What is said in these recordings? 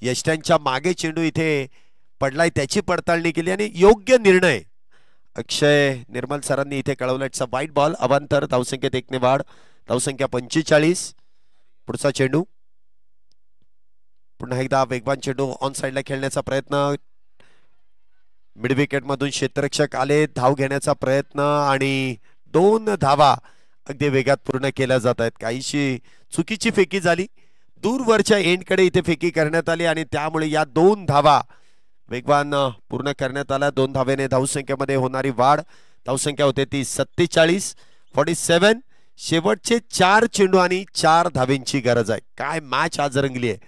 यष्ट्यांच्या मागे चेंडू इथे पडलाय त्याची पडताळणी केली आणि योग्य निर्णय अक्षय निर्मल सरांनी इथे कळवलं. इट्स अ वाईट बॉल. अवांतर धावसंख्येत 1 ने वाढ. धावसंख्या 45. पुढचा चेंडू पुन्हा एकदा वेगवान चेंडू ऑन साइडला खेळण्याचा प्रयत्न. मिड विकेट मधून क्षेत्ररक्षक आले. धाव घेण्याचा प्रयत्न आणि 2 धावा अगदी वेगात पूर्ण केल्या जात आहेत. काहीशी चुकीची फेकी झाली. दूरवरच्या एंडकडे इथे फेकी करण्यात आली आणि त्यामुळे या 2 धावा वेगवान पूर्ण करण्यात आला. 2 धावेने धावसंख्येमध्ये होणारी वाढ. धावसंख्या होते ती 47. 47. शेवटचे 4 चेंडू आणि 4 धावेंची गरज आहे. काय मॅच आज रंगली आहे.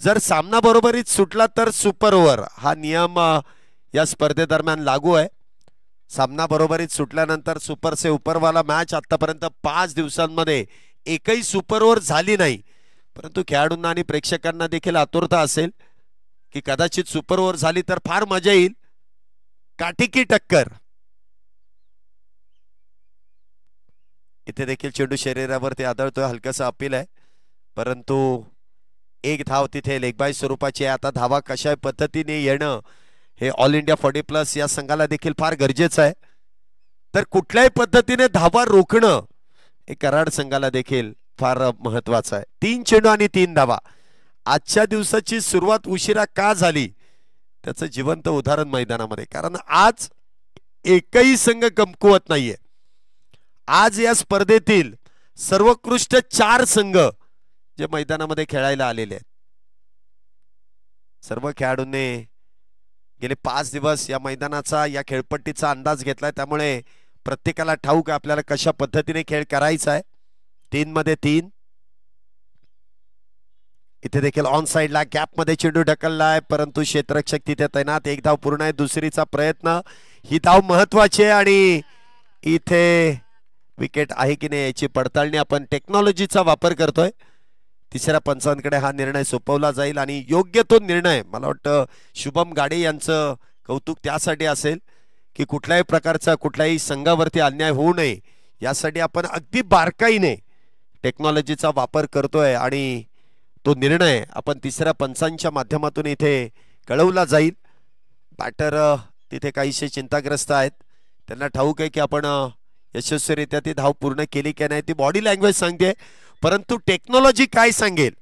जर सामना बरोबरीत सुटला तर सुपर ओव्हर हा नियम या स्पर्धेदरम्यान लागू आहे. सामना बरोबरीत सुटल्यानंतर सुपर से उपरवाला मॅच आतापर्यंत 5 दिवसांमध्ये एकही सुपर ओव्हर झाली नाही. परंतु खेळाडूंना आणि प्रेक्षकांना देखील आतुरता असेल की कदाचित सुपर ओव्हर झाली तर फार मजा येईल. काटिकी टक्कर. इथे देखील चेंडू शरीरावरती आदळतोय. हलकासा अपील आहे परंतु 1 धाव तिथे लेगबाय स्वरूपाची आहे. आता धावा कशा पद्धतीने येणं हे ऑल इंडिया 40+ या संघाला देखील फार गरजेचं आहे. तर कुठल्याही पद्धतीने धावा रोखणं हे कराड संघाला देखील फार महत्वाचं आहे. 3 चेंडू आणि 3 धावा. आजच्या दिवसाची सुरुवात उशिरा का झाली त्याचं जिवंत उदाहरण मैदानामध्ये. कारण आज एकही संघ कमकुवत नाहीये. आज या स्पर्धेतील सर्वोत्कृष्ट 4 संघ जे मैदानामध्ये खेळायला आलेले आहेत. सर्व खेळाडूंनी गेले 5 दिवस या मैदानाचा या खेळपट्टीचा अंदाज घेतलाय. त्यामुळे प्रत्येकाला ठाऊक आहे आपल्याला कशा पद्धतीने खेळ करायचा आहे. 3 मध्ये 3. इथे देखील ऑन साइडला गॅप मध्ये चेंडू ढकललाय परंतु क्षेत्ररक्षक तिथे तैनात. 1 धाव पूर्ण आहे. दुसरीचा प्रयत्न. ही धाव महत्वाची आहे आणि इथे विकेट आहे की नाही याची पडताळणी आपण टेक्नॉलॉजीचा वापर करतोय. तिसऱ्या पंचांकडे हा निर्णय सोपवला जाईल आणि योग्य तो निर्णय मला वाटतं शुभम गाडे यांचं कौतुक त्यासाठी असेल की कुठल्याही प्रकारचा कुठल्याही संघावरती अन्याय होऊ नये यासाठी आपण अगदी बारकाईने टेक्नॉलॉजीचा वापर करतोय आणि तो निर्णय आपण तिसऱ्या पंचांच्या माध्यमातून इथे कळवला जाईल. बॅटर तिथे काहीशे चिंताग्रस्त आहेत. त्यांना ठाऊक आहे की आपण यशस्वीरित्या ती धाव पूर्ण केली की नाही. ती बॉडी लँग्वेज सांगते परंतु टेक्नॉलॉजी काय सांगेल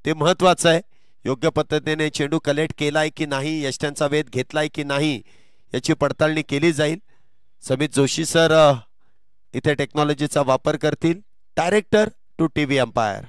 ते महत्वाचं आहे. योग्य पद्धतीने चेंडू कलेक्ट केलाय की नाही, यष्ट्यांचा वेध घेतलाय की नाही याची पडताळणी केली जाईल. समित जोशी सर इथे टेक्नॉलॉजीचा वापर करतील. Director to TV umpire.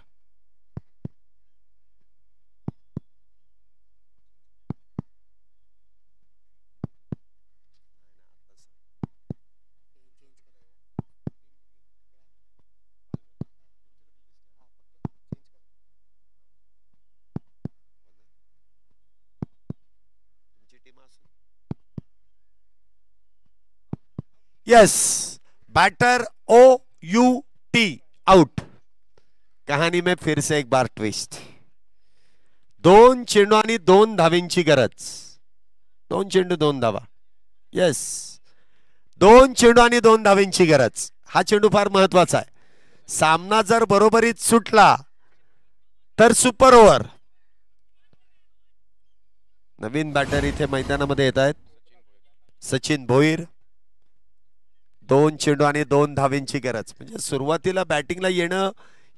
Yes, batter OUT out. कहानी में फिर से एक बार ट्विस्ट. 2 चेंडू आणि 2 धावेंची गरज. 2 चेंडू 2 धावा. यस, 2 चेंडू आणि 2 धावेंची गरज. हा चेंडू फार महत्वाचा आहे. सामना जर बरोबरीत सुटला तर सुपर ओव्हर. नवीन बॅटर इथे मैदानामध्ये येत आहेत. सचिन भोईर. 2 चेंडू आणि 2 धावेंची गरज. म्हणजे सुरुवातीला बॅटिंगला येणं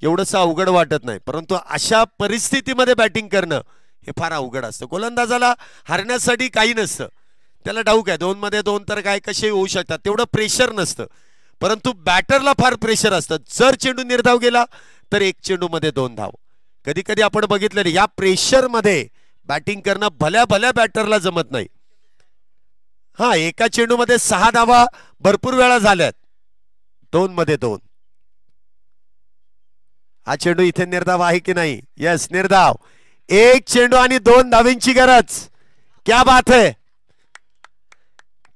एवढंसं अवघड वाटत नाही परंतु अशा परिस्थितीमध्ये बॅटिंग करणं हे फार अवघड असतं. गोलंदाजाला हरण्यासाठी काही नसतं. त्याला ठाऊक आहे 2 मध्ये 2 तर काय कसे होऊ शकतात तेवढं प्रेशर नसतं. परंतु बॅटरला फार प्रेशर असतं. जर चेंडू निर्धाव गेला तर 1 चेंडू मध्ये 2 धाव. कधी कधी आपण बघितलं या प्रेशर मध्ये बॅटिंग करणं भल्या भल्या बॅटरला जमत नाही. हा, एका चेंडू मध्ये 6 धावा भरपूर वेळा झाल्यात. 2 मध्ये 2. हा चेंडू इथे निर्धाव आहे की नाही. यस, निर्धाव. 1 चेंडू आणि 2 धावेंची गरज. क्या बात है.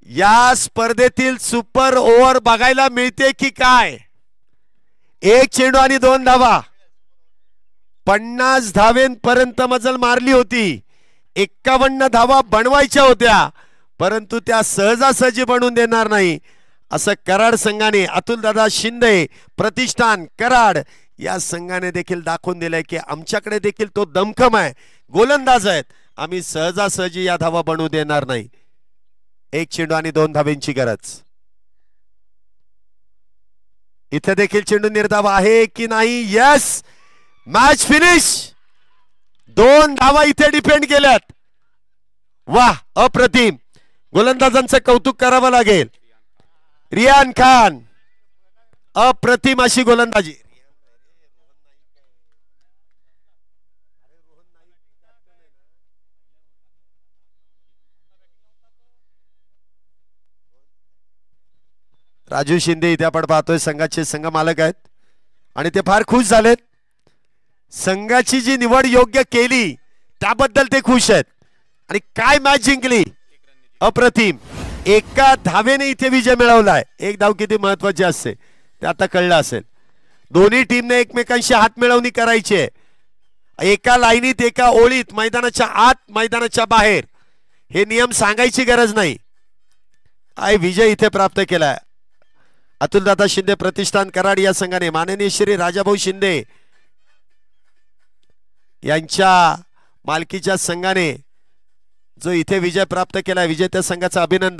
या स्पर्धेतील सुपर ओव्हर बघायला मिळते की काय. 1 चेंडू आणि 2 धावा. 50 धावेंपर्यंत मजल मारली होती. 51 धावा बनवायच्या होत्या परंतु त्या सहजासहजी बनवून देणार नाही असं कराड संघाने, अतुल दादा शिंदे प्रतिष्ठान कराड या संघाने देखील दाखवून दिलंय की आमच्याकडे देखील तो दमखम आहे गोलंदाज आहेत, आम्ही सहजासहजी या धावा बनवू देणार नाही. एक चेंडू आणि 2 धाब्यांची गरज. इथे देखील चेंडू निर्धाव आहे की नाही? Yes, match finish. 2 धावा इथे डिपेंड केल्यात. वाह, अप्रतिम. गोलंदाजांचं कौतुक करावं लागेल. रियान खान, अप्रतिम अशी गोलंदाजी. राजू शिंदे इथे आपण पाहतोय संघाचे संघ मालक आहेत आणि ते फार खुश झालेत. संघाची जी निवड योग्य केली त्याबद्दल ते खुश आहेत. आणि काय मॅच जिंकली, अप्रतिम. एका धावेने इथे विजय मिळवलाय. एक धाव किती महत्वाची असते ते आता कळलं असेल. दोन्ही टीमने एकमेकांशी हात मिळवणी करायची आहे. एका लाईनीत, एका ओळीत, मैदानाच्या आत, मैदानाच्या बाहेर, हे नियम सांगायची गरज नाही. विजय इथे प्राप्त केलाय. अतुलदादा शिंदे प्रतिष्ठान कराड या संघाने माननीय श्री राजाभाऊ शिंदे यांच्या मालकीच्या संघाने जो इथे विजय प्राप्त केलाय, विजेत्या संघाचं अभिनंदन.